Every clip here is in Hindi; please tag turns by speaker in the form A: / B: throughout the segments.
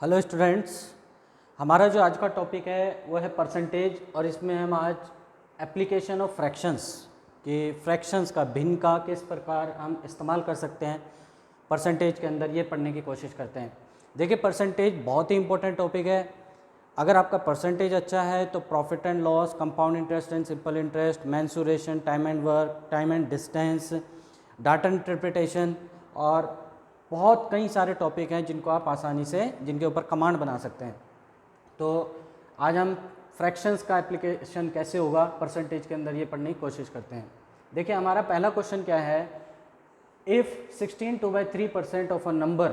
A: हेलो स्टूडेंट्स, हमारा जो आज का टॉपिक है वो है परसेंटेज। और इसमें हम आज एप्लीकेशन ऑफ फ्रैक्शंस कि फ्रैक्शंस का भिन्न का किस प्रकार हम इस्तेमाल कर सकते हैं परसेंटेज के अंदर, ये पढ़ने की कोशिश करते हैं। देखिए, परसेंटेज बहुत ही इंपॉर्टेंट टॉपिक है। अगर आपका परसेंटेज अच्छा है तो profit and loss, compound interest and simple interest, mensuration, time and work, time and distance, data interpretation और बहुत कई सारे टॉपिक हैं जिनको आप आसानी से जिनके ऊपर कमांड बना सकते हैं। तो आज हम फ्रैक्शंस का एप्लीकेशन कैसे होगा परसेंटेज के अंदर, ये पढ़ने की कोशिश करते हैं। देखिए, हमारा पहला क्वेश्चन क्या है। If 16 2/3% of a number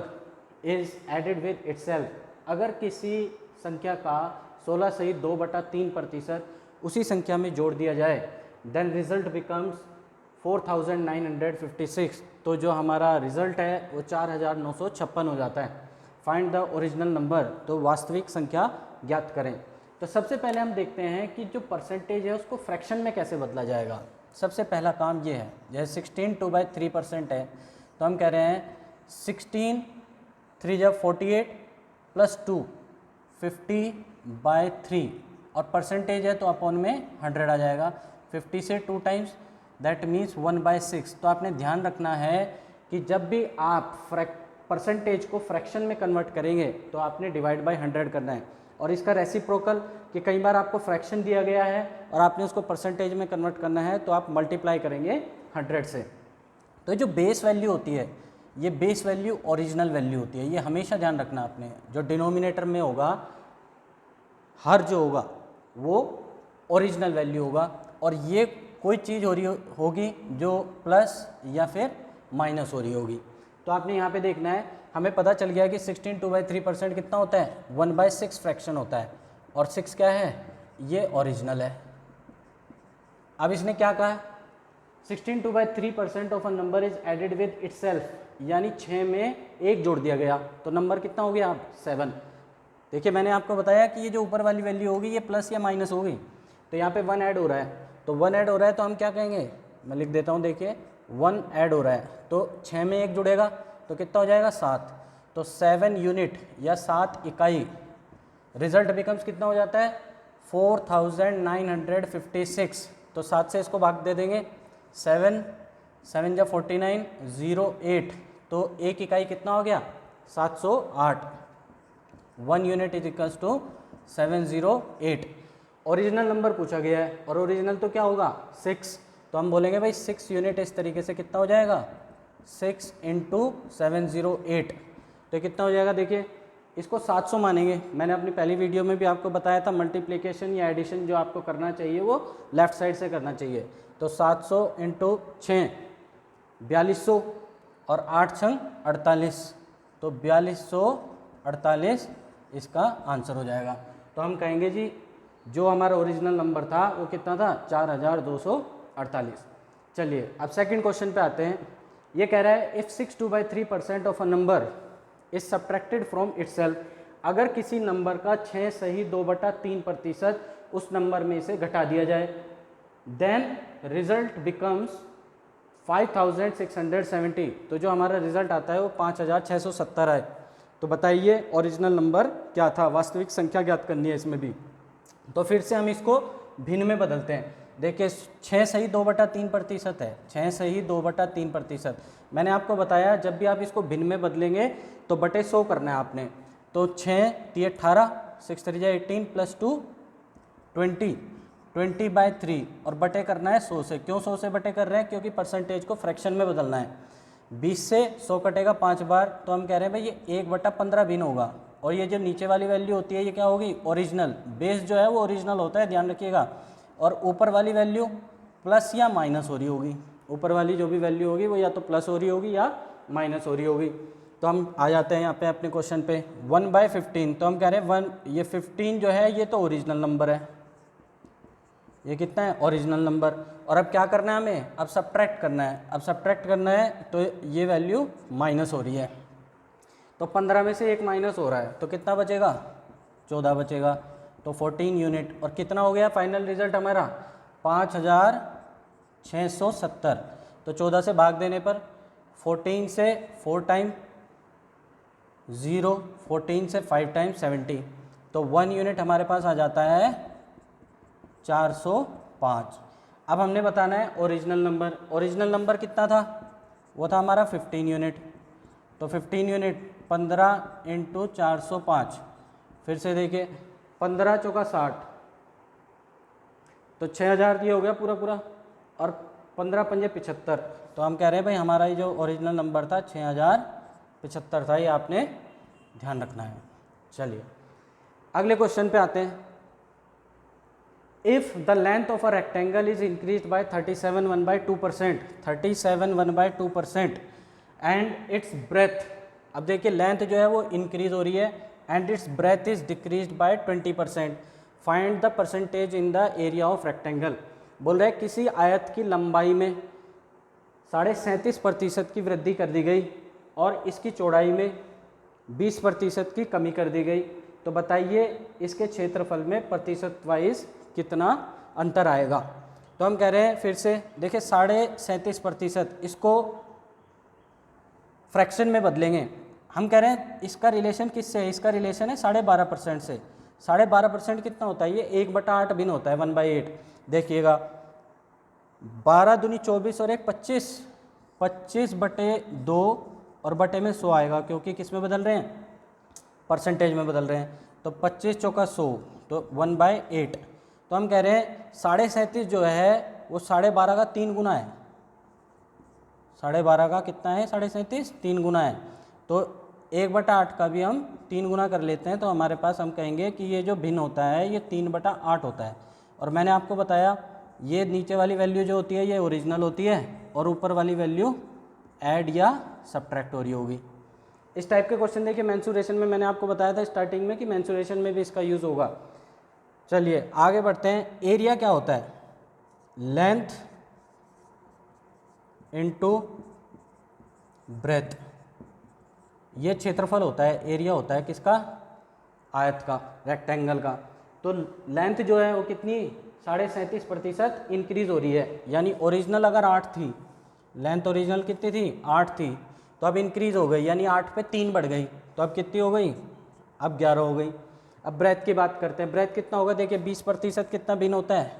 A: is added with itself, अगर किसी संख्या का 16 सहित 2/3% उसी संख्या में जोड़ दिया जाए, देन रिजल्ट बिकम्स 4956। तो जो हमारा रिजल्ट है वो 4956 हो जाता है। फाइंड द ओरिजिनल नंबर, तो वास्तविक संख्या ज्ञात करें। तो सबसे पहले हम देखते हैं कि जो परसेंटेज है उसको फ्रैक्शन में कैसे बदला जाएगा। सबसे पहला काम ये है, जैसे 16 2/3% है तो हम कह रहे हैं 16 3 × 48 + 2 50/3 और परसेंटेज है तो अपॉन में 100 आ जाएगा। 50 से 2 टाइम्स दैट मीन्स 1/6। तो आपने ध्यान रखना है कि जब भी आप परसेंटेज को फ्रैक्शन में कन्वर्ट करेंगे तो आपने डिवाइड बाय 100 करना है। और इसका रेसिप्रोकल कि कई बार आपको फ्रैक्शन दिया गया है और आपने उसको परसेंटेज में कन्वर्ट करना है तो आप मल्टीप्लाई करेंगे 100 से। तो जो बेस वैल्यू होती है, ये बेस वैल्यू ओरिजिनल वैल्यू होती है। ये हमेशा ध्यान रखना आपने। जो डिनोमिनेटर में होगा, हर जो होगा वो ओरिजिनल वैल्यू होगा। और ये कोई चीज़ हो रही होगी जो प्लस या फिर माइनस हो रही होगी। तो आपने यहाँ पे देखना है, हमें पता चल गया कि 16 2/3% कितना होता है, 1/6 फ्रैक्शन होता है। और 6 क्या है, ये ओरिजिनल है। अब इसने क्या कहा, 16 2/3% of a number is added with itself, यानी 6 में 1 जोड़ दिया गया तो नंबर कितना हो गया, 7। देखिए, मैंने आपको बताया कि ये जो ऊपर वाली वैल्यू होगी ये प्लस या माइनस होगी। तो यहाँ पे 1 ऐड हो रहा है, तो 1 ऐड हो रहा है तो हम क्या कहेंगे, मैं लिख देता हूँ। देखिए, 1 ऐड हो रहा है तो 6 में 1 जुड़ेगा तो कितना हो जाएगा, 7। तो 7 यूनिट या 7 इकाई, रिजल्ट बिकम्स कितना हो जाता है, 4956। तो 7 से इसको भाग दे देंगे, 7 7 × 49 08। तो एक इकाई कितना हो गया, 708। 1 unit is equals to 708। Original number पूछा गया है और ओरिजिनल तो क्या होगा, 6। तो हम बोलेंगे भाई 6 यूनिट इस तरीके से कितना हो जाएगा, 6 × 708। तो कितना हो जाएगा, देखिए इसको 700 मानेंगे। मैंने अपनी पहली वीडियो में भी आपको बताया था, मल्टीप्लिकेशन या एडिशन जो आपको करना चाहिए वो लेफ़्ट साइड से करना चाहिए। तो 700 × 6 4200 और 8 छंग 48, तो 4248 इसका आंसर हो जाएगा। तो हम कहेंगे जी जो हमारा ओरिजिनल नंबर था वो कितना था, 4248। चलिए अब सेकंड क्वेश्चन पे आते हैं। ये कह रहा है if 6 2/3% of a number is subtracted from itself, अगर किसी नंबर का 6 सही 2/3% उस नंबर में से घटा दिया जाए, देन रिजल्ट बिकम्स 5670। तो जो हमारा रिजल्ट आता है वो 5670 है। तो बताइए ओरिजिनल नंबर क्या था, वास्तविक संख्या ज्ञात करनी है इसमें भी। तो फिर से हम इसको भिन्न में बदलते हैं। देखिए, 6 सही 2/3% है, 6 सही 2/3%। मैंने आपको बताया जब भी आप इसको भिन्न में बदलेंगे तो बटे 100 करना है आपने। तो 6 3 18, 6 3 18 + 2 20, 20/3 और बटे करना है 100 से। क्यों 100 से बटे कर रहे हैं, क्योंकि परसेंटेज को फ्रैक्शन में बदलना है। 20 से 100 कटेगा 5 बार, तो हम कह रहे हैं भाई ये 1/15 भिन्न होगा। और ये जो नीचे वाली वैल्यू होती है ये क्या होगी, ओरिजिनल। बेस जो है वो ओरिजिनल होता है, ध्यान रखिएगा। और ऊपर वाली वैल्यू प्लस या माइनस हो रही होगी। ऊपर वाली जो भी वैल्यू होगी वो या तो प्लस हो रही होगी या माइनस हो रही होगी। तो हम आ जाते हैं यहाँ पे अपने क्वेश्चन पे, 1/15। तो हम कह रहे हैं 1, ये 15 जो है ये तो ओरिजिनल नंबर है, ये कितना है, ओरिजिनल नंबर। और अब क्या करना है हमें, अब सब्ट्रैक्ट करना है। अब सब्ट्रैक्ट करना है तो ये वैल्यू माइनस हो रही है, तो 15 में से 1 माइनस हो रहा है तो कितना बचेगा, 14 बचेगा। तो 14 यूनिट। और कितना हो गया फाइनल रिजल्ट हमारा, 5670। तो 14 से भाग देने पर 14 से 4 टाइम 0, 14 से 5 टाइम्स 70, तो 1 यूनिट हमारे पास आ जाता है 405। अब हमने बताना है ओरिजिनल नंबर। ओरिजिनल नंबर कितना था? वो था हमारा 15 यूनिट। तो 15 यूनिट 15 इंटू 405, फिर से देखिए 15 चौका 60, तो 6000 ये हो गया पूरा पूरा, और 15 पंजे 75। तो हम कह रहे हैं भाई हमारा ये जो ओरिजिनल नंबर था 6075 था, ये आपने ध्यान रखना है। चलिए अगले क्वेश्चन पे आते हैं। If the length of a rectangle is increase by 37 1/2%, 37 1/2%, and it's breath, अब देखिए लेंथ जो है वो इंक्रीज हो रही है, and it's breath is decrease by 20%, find the percentage in the area of rectangle. बोल रहे हैं किसी आयत की लंबाई में 37.5% की वृद्धि कर दी गई और इसकी चौड़ाई में 20% की कमी कर दी गई, तो बताइए इसके क्षेत्रफल में प्रतिशत वाइज कितना अंतर आएगा। तो हम कह रहे हैं फिर से देखिए 37.5%, इसको फ्रैक्शन में बदलेंगे। हम कह रहे हैं इसका रिलेशन किससे है? इसका रिलेशन है 12.5% से। 12.5% कितना होता है? ये 1/8 भिन्न होता है, 1/8। देखिएगा 12 दूनी 24 और 1 25, 25/2 और बटे में 100 आएगा, क्योंकि किस में बदल रहे हैं? परसेंटेज में बदल रहे हैं। तो 25 चौका 100, तो 1/8। तो हम कह रहे हैं 37.5 जो है वो 12.5 का 3 गुना है। 12.5 का कितना है? 37.5 3 गुना है। तो 1/8 का भी हम 3 गुना कर लेते हैं, तो हमारे पास हम कहेंगे कि ये जो भिन्न होता है ये 3/8 होता है। और मैंने आपको बताया ये नीचे वाली वैल्यू जो होती है ये ओरिजिनल होती है, और ऊपर वाली वैल्यू ऐड या सब्ट्रैक्ट हो रही होगी। इस टाइप के क्वेश्चन देखिए मेंसुरेशन में मैंने आपको बताया था स्टार्टिंग में कि मेंसुरेशन में भी इसका यूज़ होगा। चलिए आगे बढ़ते हैं। एरिया क्या होता है? लेंथ इनटू ब्रेथ, ये क्षेत्रफल होता है, एरिया होता है किसका? आयत का, रेक्टेंगल का। तो लेंथ जो है वो कितनी? 37.5% इंक्रीज हो रही है, यानी ओरिजिनल अगर 8 थी, लेंथ ओरिजिनल कितनी थी? 8 थी, तो अब इंक्रीज हो गई, यानी 8 पे 3 बढ़ गई, तो अब कितनी हो गई? अब 11 हो गई। अब ब्रेथ की बात करते हैं। ब्रेथ कितना होगा? देखिए 20% कितना भिन्न होता है?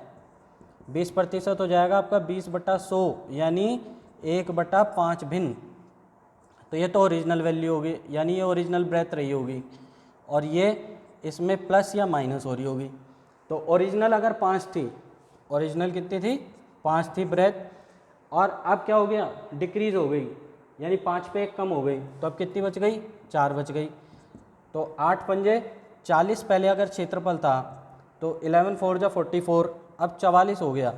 A: 20% हो जाएगा आपका 20/100, यानी 1/5 भिन्न। तो ये तो ओरिजिनल वैल्यू होगी, यानी ये ओरिजिनल ब्रेथ रही होगी, और ये इसमें प्लस या माइनस हो रही होगी। तो ओरिजिनल अगर 5 थी, ओरिजिनल कितनी थी? 5 थी ब्रेथ, और अब क्या हो गया? डिक्रीज हो गई, यानी 5 पे 1 कम हो गई, तो अब कितनी बच गई? 4 बच गई। तो 8 पंजे 40 पहले अगर क्षेत्रफल था, तो 11 4 जा 44, अब 44 हो गया।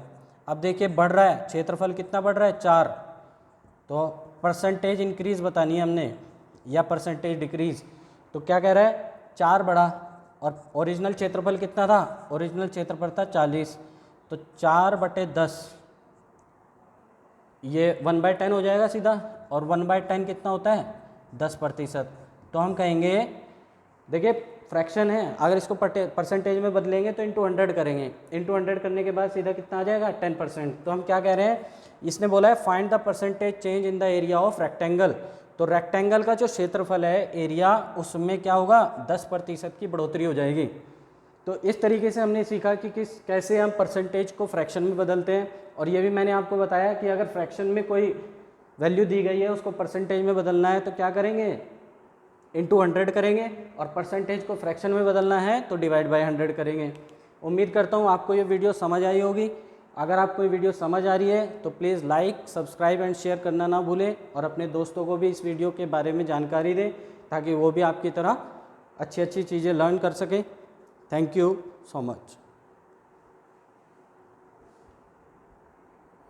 A: अब देखिए बढ़ रहा है क्षेत्रफल, कितना बढ़ रहा है? 4। तो परसेंटेज इंक्रीज बतानी है हमने या परसेंटेज डिक्रीज, तो क्या कह रहा है? 4 बढ़ा, और ओरिजिनल क्षेत्रफल कितना था? ओरिजिनल क्षेत्रफल था 40, तो 4/10, ये 1/10 हो जाएगा सीधा, और 1/10 कितना होता है? 10%। तो हम कहेंगे देखिए फ्रैक्शन है, अगर इसको परसेंटेज में बदलेंगे तो इंटू 100 करेंगे, इंटू 100 करने के बाद सीधा कितना आ जाएगा? 10%। तो हम क्या कह रहे हैं? इसने बोला है find the percentage change in the area of rectangle. तो रेक्टेंगल का जो क्षेत्रफल है, एरिया, उसमें क्या होगा? 10% की बढ़ोतरी हो जाएगी। तो इस तरीके से हमने सीखा कि कैसे हम परसेंटेज को फ्रैक्शन में बदलते हैं, और ये भी मैंने आपको बताया कि अगर फ्रैक्शन में कोई वैल्यू दी गई है उसको परसेंटेज में बदलना है तो क्या करेंगे? इंटू 100 करेंगे, और परसेंटेज को फ्रैक्शन में बदलना है तो डिवाइड बाय 100 करेंगे। उम्मीद करता हूँ आपको ये वीडियो समझ आई होगी। अगर आपको ये वीडियो समझ आ रही है तो please like, subscribe and share करना ना भूलें, और अपने दोस्तों को भी इस वीडियो के बारे में जानकारी दें ताकि वो भी आपकी तरह अच्छी अच्छी चीज़ें लर्न कर सकें। Thank you so much.